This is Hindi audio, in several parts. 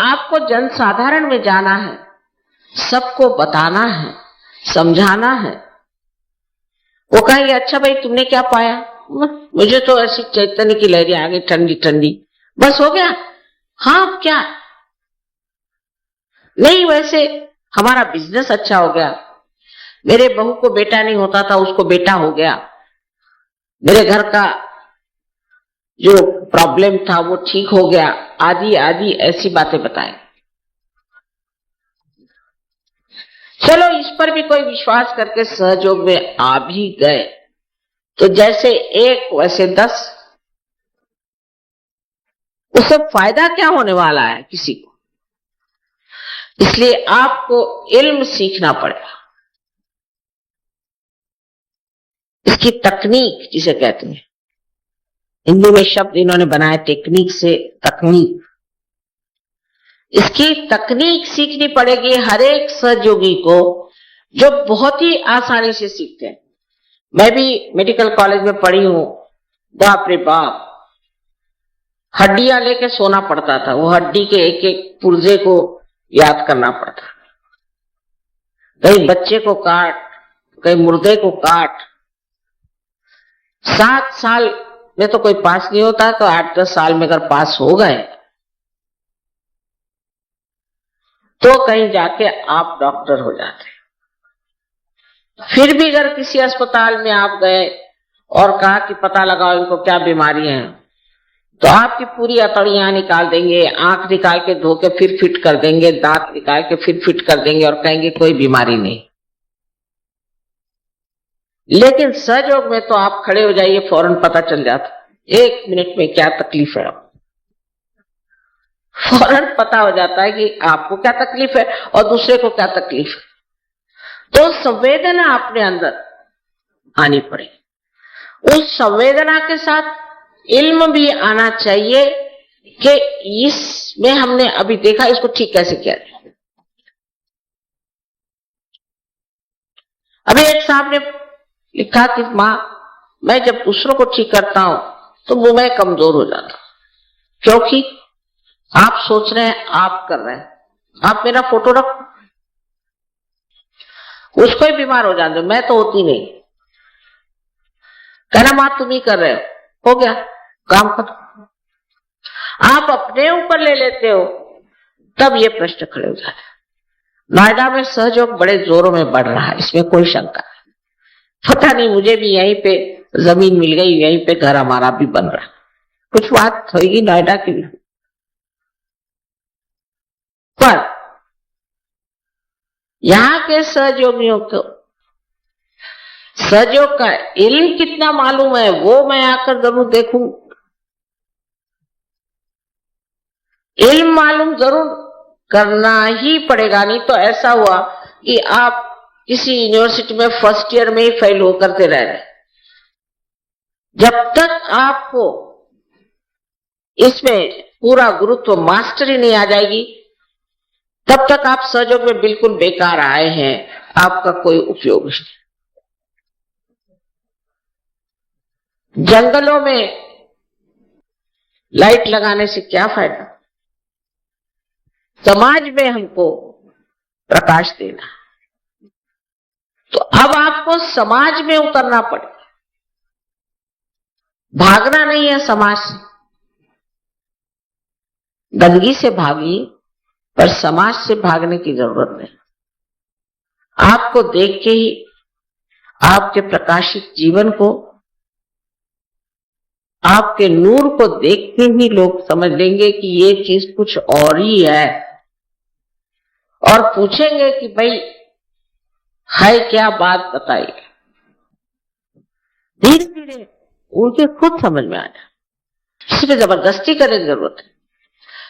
आपको जनसाधारण में जाना है, सबको बताना है, समझाना है। वो कहेंगे अच्छा भाई तुमने क्या पाया? मुझे तो ऐसी चैतन्य की लहरें आ गई ठंडी ठंडी, बस हो गया। हाँ क्या नहीं, वैसे हमारा बिजनेस अच्छा हो गया, मेरे बहू को बेटा नहीं होता था उसको बेटा हो गया, मेरे घर का जो प्रॉब्लम था वो ठीक हो गया, आदि आदि ऐसी बातें बताएं। चलो इस पर भी कोई विश्वास करके सहयोग में आ भी गए तो जैसे एक वैसे 10, उससे फायदा क्या होने वाला है किसी को? इसलिए आपको इल्म सीखना पड़ेगा। इसकी तकनीक जिसे कहते हैं, हिंदी में शब्द इन्होंने बनाया टेक्निक से तकनीक। इसकी तकनीक सीखनी पड़ेगी हर एक सहयोगी को, जो बहुत ही आसानी से सीखते हैं। मैं भी मेडिकल कॉलेज में पढ़ी हूं, बाप रे बाप, हड्डियां लेके सोना पड़ता था, वो हड्डी के एक एक पुर्जे को याद करना पड़ता, कहीं बच्चे को काट, कहीं मुर्दे को काट। 7 साल में तो कोई पास नहीं होता, तो 8-10 साल में अगर पास हो गए तो कहीं जाके आप डॉक्टर हो जाते। फिर भी अगर किसी अस्पताल में आप गए और कहा कि पता लगाओ इनको क्या बीमारी है, तो आपकी पूरी अतड़ियां निकाल देंगे, आंख निकाल के धो के फिर फिट कर देंगे, दांत निकाल के फिर फिट कर देंगे और कहेंगे कोई बीमारी नहीं। लेकिन सहयोग में तो आप खड़े हो जाइए, फौरन पता चल जाता 1 मिनट में क्या तकलीफ है, फौरन पता हो जाता है कि आपको क्या तकलीफ है और दूसरे को क्या तकलीफ है। तो संवेदना अपने अंदर आनी पड़ेगी। उस संवेदना के साथ इल्म भी आना चाहिए कि इसमें हमने अभी देखा, इसको ठीक कैसे किया जाए। अभी एक साहब ने लिखा कि मां, मैं जब दूसरों को ठीक करता हूं तो वो मैं कमजोर हो जाता हूं, क्योंकि आप सोच रहे हैं आप कर रहे हैं, आप मेरा फोटो रखो, उसको ही बीमार हो जाते, मैं तो होती नहीं। कहना मां तुम ही कर रहे हो गया काम खत्म। आप अपने ऊपर ले लेते हो, तब ये प्रश्न खड़े हो जाते हैं। नोएडा में सहयोग बड़े जोरों में बढ़ रहा है, इसमें कोई शंका नहीं। पता नहीं, मुझे भी यहीं पे जमीन मिल गई, यहीं पे घर हमारा भी बन रहा है, कुछ बात होगी नोएडा की भी। पर यहां के सहयोगियों को सहयोग का इल्म कितना मालूम है वो मैं आकर जरूर देखूं। इल्म मालूम जरूर करना ही पड़ेगा, नहीं तो ऐसा हुआ कि आप किसी यूनिवर्सिटी में फर्स्ट ईयर में ही फेल हो करते रह रहे। जब तक आपको इसमें पूरा गुरुत्व मास्टरी नहीं आ जाएगी, तब तक आप सहयोग में बिल्कुल बेकार आए हैं, आपका कोई उपयोग नहीं। जंगलों में लाइट लगाने से क्या फायदा? समाज में हमको प्रकाश देना, तो अब आपको समाज में उतरना पड़ेगा। भागना नहीं है समाज से, गंदगी से भागिए, पर समाज से भागने की जरूरत नहीं। आपको देख के ही, आपके प्रकाशित जीवन को, आपके नूर को देख के ही लोग समझ लेंगे कि ये चीज कुछ और ही है, और पूछेंगे कि भाई है क्या, बात बताइए। धीरे धीरे उनके खुद समझ में आ जाए, इसमें जबरदस्ती करने की जरूरत है।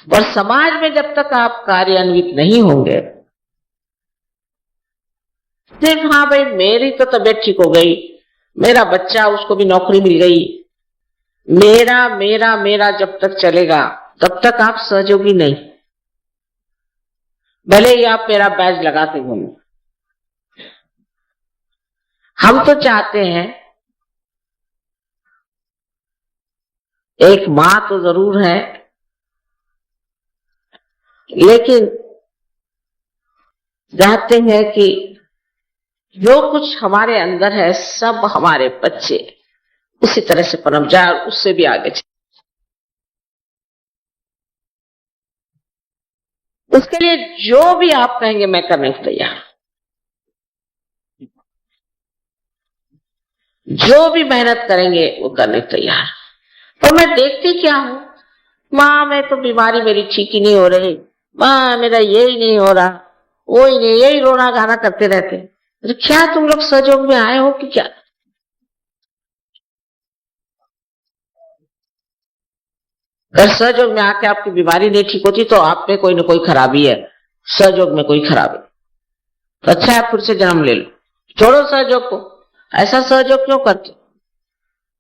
और समाज में जब तक आप कार्यान्वित नहीं होंगे, सिर्फ हाँ भाई मेरी तो तबीयत ठीक हो गई, मेरा बच्चा उसको भी नौकरी मिल गई, मेरा मेरा मेरा जब तक चलेगा तब तक आप सहयोगी नहीं। भले ही आप मेरा बैज लगाते घूमो। हम तो चाहते हैं, एक मां तो जरूर है, लेकिन चाहते हैं कि जो कुछ हमारे अंदर है सब हमारे बच्चे उसी तरह से पनप जाए और उससे भी आगे चले। उसके लिए जो भी आप कहेंगे मैं करने को तैयार, जो भी मेहनत करेंगे वो करने को तैयार। तो मैं देखती क्या हूं, माँ मैं तो बीमारी मेरी ठीक ही नहीं हो रही, माँ मेरा यही नहीं हो रहा, वो ही नहीं, यही रोना गाना करते रहते। तो क्या तुम लोग सहयोग में आए हो कि क्या? अगर सहयोग में आके आपकी बीमारी नहीं ठीक होती तो आप में कोई ना कोई खराबी है, सहयोग में कोई खराबी। तो अच्छा है फिर से जन्म ले लो, छोड़ो सहयोग को। ऐसा सहयोग क्यों करते?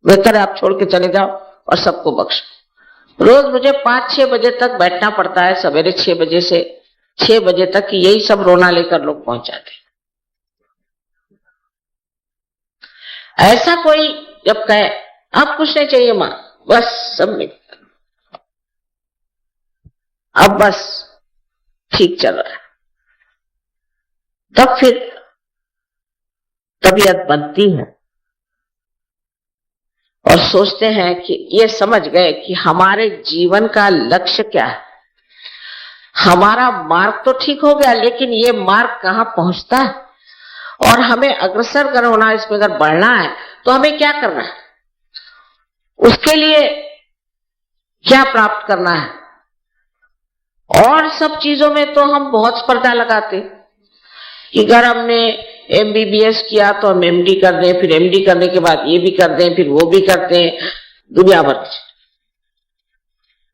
बेहतर है आप छोड़ के चले जाओ और सबको बख्शो। रोज मुझे 5-6 बजे तक बैठना पड़ता है, सवेरे 6 बजे से 6 बजे तक यही सब रोना लेकर लोग पहुंच जाते। ऐसा कोई जब कहे अब कुछ नहीं चाहिए मां, बस सब मिल, अब बस ठीक चल रहा है, तब फिर तबीयत बनती है और सोचते हैं कि ये समझ गए कि हमारे जीवन का लक्ष्य क्या है। हमारा मार्ग तो ठीक हो गया, लेकिन ये मार्ग कहां पहुंचता है और हमें अग्रसर अगर होना, इसमें अगर बढ़ना है तो हमें क्या करना है, उसके लिए क्या प्राप्त करना है। और सब चीजों में तो हम बहुत स्पर्धा लगाते कि अगर हमने एमबीबीएस किया तो हम एमडी कर दें, फिर एमडी करने के बाद ये भी कर दें, फिर वो भी करते हैं, दुनिया भर।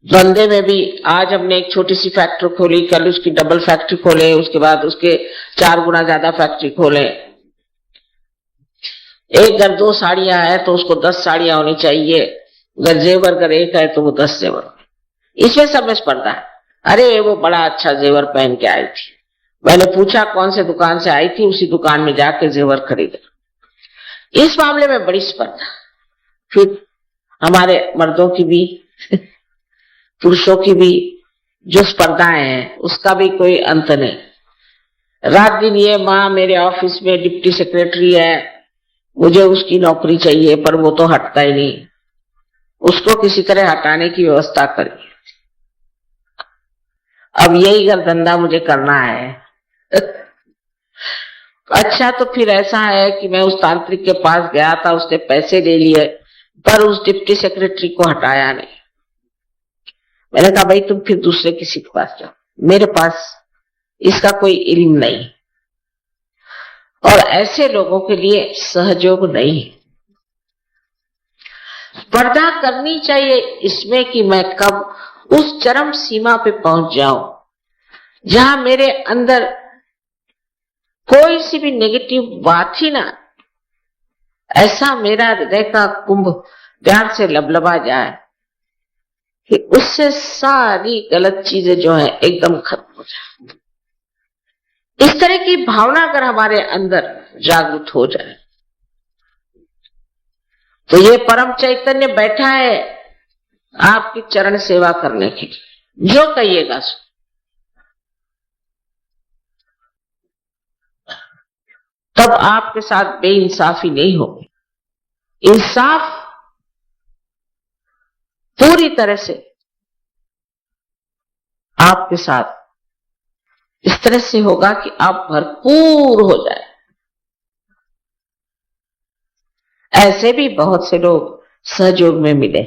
धंधे में भी आज हमने एक छोटी सी फैक्ट्री खोली, कल उसकी डबल फैक्ट्री खोले, उसके बाद उसके 4 गुना ज्यादा फैक्ट्री खोले। एक घर 2 साड़ियां है तो उसको 10 साड़ियां होनी चाहिए, अगर जेवर अगर एक है तो वो 10 जेवर। इसमें सब में स्पर्धा है। अरे वो बड़ा अच्छा जेवर पहन के आई थी, मैंने पूछा कौन से दुकान से आई थी, उसी दुकान में जाके जेवर खरीदे। इस मामले में बड़ी स्पर्धा। फिर हमारे मर्दों की भी पुरुषों की भी जो स्पर्धाएं हैं उसका भी कोई अंत नहीं। रात दिन ये माँ मेरे ऑफिस में डिप्टी सेक्रेटरी है, मुझे उसकी नौकरी चाहिए, पर वो तो हटता ही नहीं, उसको किसी तरह हटाने की व्यवस्था करिए। अब यही घर धंधा मुझे करना है। अच्छा तो फिर ऐसा है कि मैं उस तांत्रिक के पास गया था, उसने पैसे ले लिए, पर उस डिप्टी सेक्रेटरी को हटाया नहीं। मैंने कहा भाई तुम फिर दूसरे किसी के पास जाओ, मेरे पास इसका कोई इल्म नहीं। और ऐसे लोगों के लिए सहयोग नहीं। स्पर्धा करनी चाहिए इसमें कि मैं कब उस चरम सीमा पे पहुंच जाऊं जहां मेरे अंदर कोई सी भी नेगेटिव बात ही ना, ऐसा मेरा हृदय का कुंभ प्यार से लबलबा जाए कि उससे सारी गलत चीजें जो है एकदम खत्म हो जाए। इस तरह की भावना अगर हमारे अंदर जागृत हो जाए तो ये परम चैतन्य बैठा है आपकी चरण सेवा करने के लिए, जो कहिएगा सो। तब आपके साथ बेइंसाफी नहीं होगी, इंसाफ पूरी तरह से आपके साथ इस तरह से होगा कि आप भरपूर हो जाए। ऐसे भी बहुत से लोग सहयोग में मिले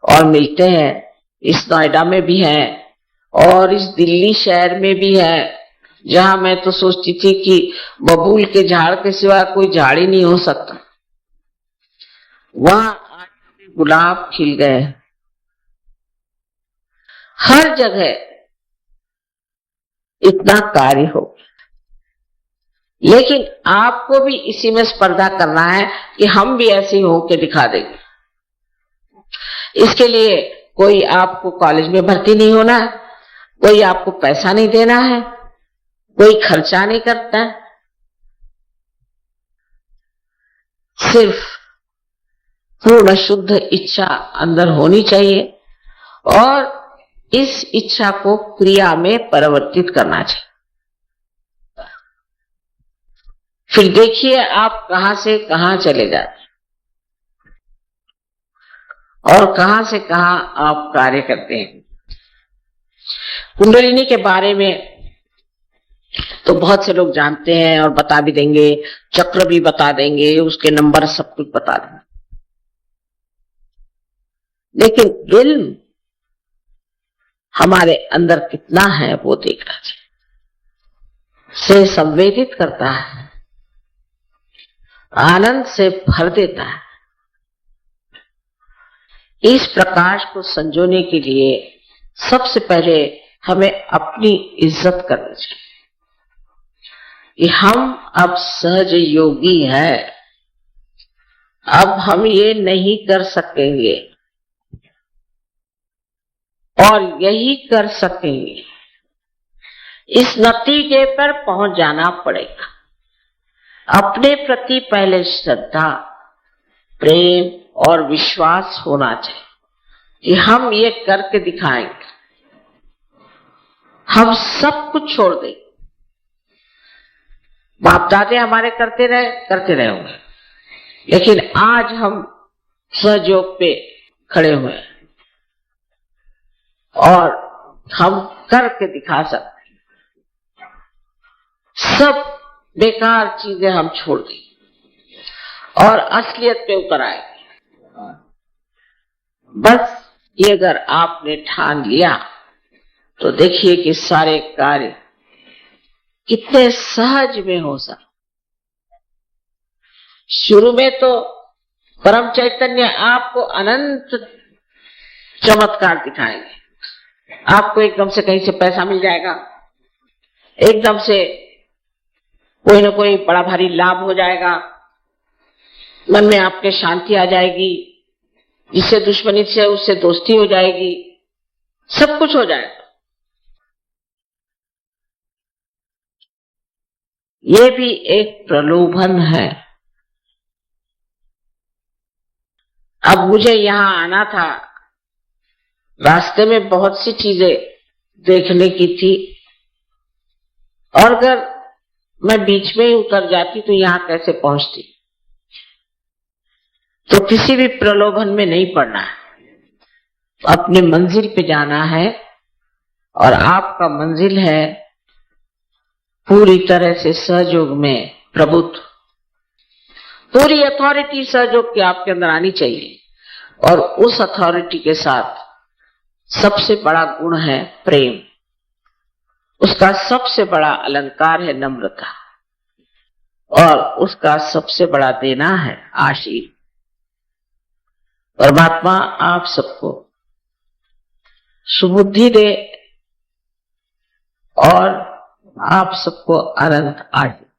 और मिलते हैं, इस नोएडा में भी हैं और इस दिल्ली शहर में भी है, जहां मैं तो सोचती थी कि बबूल के झाड़ के सिवा कोई झाड़ ही नहीं हो सकता, वहां गुलाब खिल गए। हर जगह इतना कार्य हो, लेकिन आपको भी इसी में स्पर्धा करना है कि हम भी ऐसे हो के दिखा देंगे। इसके लिए कोई आपको कॉलेज में भर्ती नहीं होना है, कोई आपको पैसा नहीं देना है, कोई खर्चा नहीं करता है, सिर्फ पूर्ण शुद्ध इच्छा अंदर होनी चाहिए और इस इच्छा को क्रिया में परिवर्तित करना चाहिए। फिर देखिए आप कहां से कहां चले जाते और कहां से कहां आप कार्य करते हैं। कुंडलिनी के बारे में तो बहुत से लोग जानते हैं और बता भी देंगे, चक्र भी बता देंगे, उसके नंबर सब कुछ बता देंगे, लेकिन इल्म हमारे अंदर कितना है वो देखना चाहिए। से संवेदित करता है, आनंद से भर देता है। इस प्रकाश को संजोने के लिए सबसे पहले हमें अपनी इज्जत करनी चाहिए कि हम अब सहज योगी हैं, अब हम ये नहीं कर सकेंगे और यही कर सकेंगे। इस नतीजे पर पहुंच जाना पड़ेगा। अपने प्रति पहले श्रद्धा, प्रेम और विश्वास होना चाहिए कि हम ये करके दिखाएंगे, हम सब कुछ छोड़ देंगे। बाप दादे हमारे करते रहे होंगे, लेकिन आज हम सहयोग पे खड़े हुए हैं और हम करके दिखा सकते हैं। सब बेकार चीजें हम छोड़ दें और असलियत पे उतर आएंगे। बस ये अगर आपने ठान लिया तो देखिए कि सारे कार्य कितने सहज में हो सकते। शुरू में तो परम चैतन्य आपको अनंत चमत्कार दिखाएंगे। आपको एकदम से कहीं से पैसा मिल जाएगा, एकदम से कोई ना कोई बड़ा भारी लाभ हो जाएगा, मन में आपके शांति आ जाएगी, जिससे दुश्मनी से उससे दोस्ती हो जाएगी, सब कुछ हो जाएगा। ये भी एक प्रलोभन है। अब मुझे यहां आना था, रास्ते में बहुत सी चीजें देखने की थी और अगर मैं बीच में ही उतर जाती तो यहां कैसे पहुंचती। तो किसी भी प्रलोभन में नहीं पड़ना है, अपनी मंजिल पे जाना है और आपका मंजिल है पूरी तरह से सहयोग में प्रभुत्व। पूरी अथॉरिटी सहयोग की आपके अंदर आनी चाहिए और उस अथॉरिटी के साथ सबसे बड़ा गुण है प्रेम। उसका सबसे बड़ा अलंकार है नम्रता और उसका सबसे बड़ा देना है आशीर्वाद। परमात्मा आप सबको सुबुद्धि दे और आप सबको अनंत आशीर्वाद।